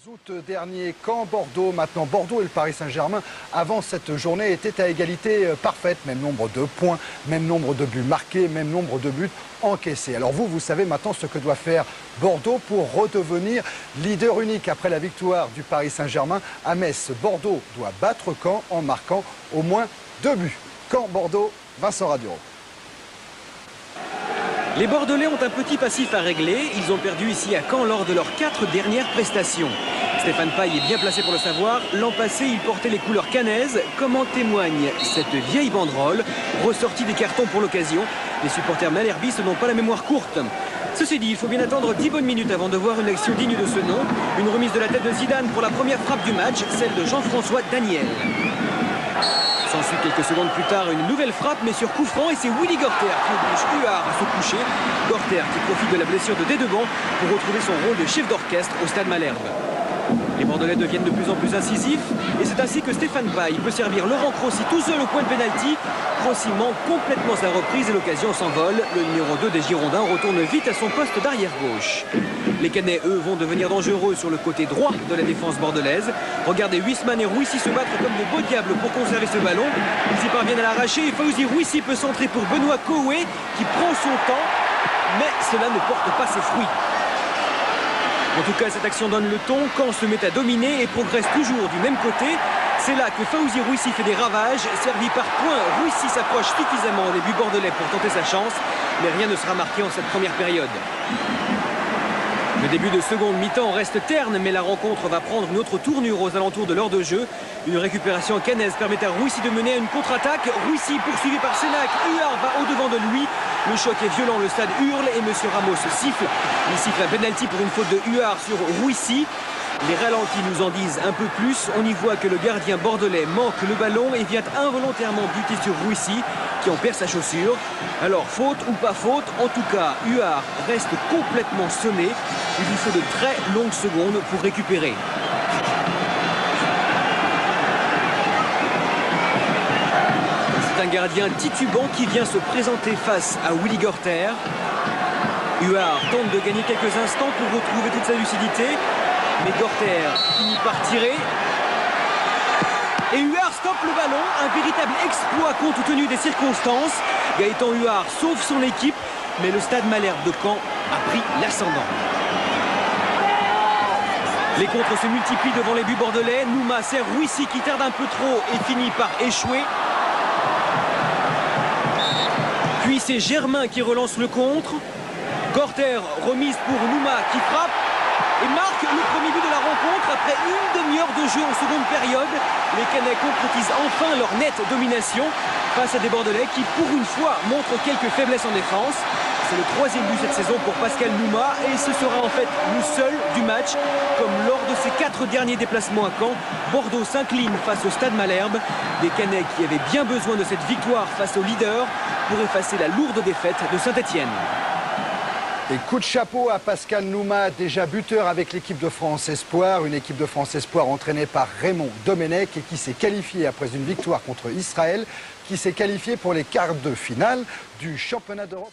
Août dernier, quand Bordeaux, maintenant Bordeaux et le Paris Saint-Germain, avant cette journée, étaient à égalité parfaite. Même nombre de points, même nombre de buts marqués, même nombre de buts encaissés. Alors vous savez maintenant ce que doit faire Bordeaux pour redevenir leader unique après la victoire du Paris Saint-Germain à Metz. Bordeaux doit battre Caen en marquant au moins 2 buts. Caen-Bordeaux, Vincent Raduro. Les Bordelais ont un petit passif à régler. Ils ont perdu ici à Caen lors de leurs 4 dernières prestations. Stéphane Paille est bien placé pour le savoir. L'an passé, il portait les couleurs cannaises, comme en témoigne cette vieille banderole, ressortie des cartons pour l'occasion. Les supporters malherbistes n'ont pas la mémoire courte. Ceci dit, il faut bien attendre 10 bonnes minutes avant de voir une action digne de ce nom. Une remise de la tête de Zidane pour la première frappe du match, celle de Jean-François Daniel. S'ensuit quelques secondes plus tard une nouvelle frappe, mais sur coup franc, et c'est Willy Gorter qui oblige Huard à se coucher. Gorter qui profite de la blessure de Dédevant pour retrouver son rôle de chef d'orchestre au Stade Malherbe. Les Bordelais deviennent de plus en plus incisifs, et c'est ainsi que Stéphane Paille peut servir Laurent Crossi tout seul au point de pénalty. Crossi manque complètement sa reprise et l'occasion s'envole. Le numéro 2 des Girondins retourne vite à son poste d'arrière gauche. Les Canets, eux, vont devenir dangereux sur le côté droit de la défense bordelaise. Regardez Huisman et Rouissy se battre comme de beaux diables pour conserver ce ballon. Ils y parviennent à l'arracher et Fawzi Rouissy peut centrer pour Benoît Koé qui prend son temps, mais cela ne porte pas ses fruits. En tout cas, cette action donne le ton. Caen se met à dominer et progresse toujours du même côté. C'est là que Fawzi Rouissy fait des ravages. Servi par point, Rouissy s'approche suffisamment des buts bordelais pour tenter sa chance. Mais rien ne sera marqué en cette première période. Le début de seconde mi-temps reste terne, mais la rencontre va prendre une autre tournure aux alentours de l'heure de jeu. Une récupération cannaise permet à Rouissy de mener à une contre-attaque. Rouissy poursuivi par Sénac. Huard va au-devant de lui. Le choc est violent, le stade hurle et M. Ramos siffle. Il siffle un penalty pour une faute de Huard sur Rouissy. Les ralentis nous en disent un peu plus. On y voit que le gardien bordelais manque le ballon et vient involontairement buter sur Rouissy qui en perd sa chaussure. Alors faute ou pas faute, en tout cas Huard reste complètement sonné. Il lui faut de très longues secondes pour récupérer. C'est un gardien titubant qui vient se présenter face à Willy Gorter. Huard tente de gagner quelques instants pour retrouver toute sa lucidité. Mais Gorter finit par tirer. Et Huard stoppe le ballon. Un véritable exploit compte tenu des circonstances. Gaëtan Huard sauve son équipe. Mais le stade Malherbe de Caen a pris l'ascendant. Les contres se multiplient devant les buts bordelais. Nouma sert Rouissy qui tarde un peu trop et finit par échouer. Puis c'est Germain qui relance le contre. Gorter remise pour Nouma qui frappe et marque le premier but de la rencontre après une demi-heure de jeu en seconde période. Les Canets concrétisent enfin leur nette domination face à des Bordelais qui, pour une fois, montrent quelques faiblesses en défense. C'est le 3e but cette saison pour Pascal Nouma et ce sera en fait le seul du match. Comme lors de ses 4 derniers déplacements à Caen, Bordeaux s'incline face au Stade Malherbe. Des Canets qui avaient bien besoin de cette victoire face au leader pour effacer la lourde défaite de Saint-Etienne. Et coup de chapeau à Pascal Nouma, déjà buteur avec l'équipe de France Espoir. Une équipe de France Espoir entraînée par Raymond Domenech et qui s'est qualifiée après une victoire contre Israël, qui s'est qualifiée pour les quarts de finale du championnat d'Europe.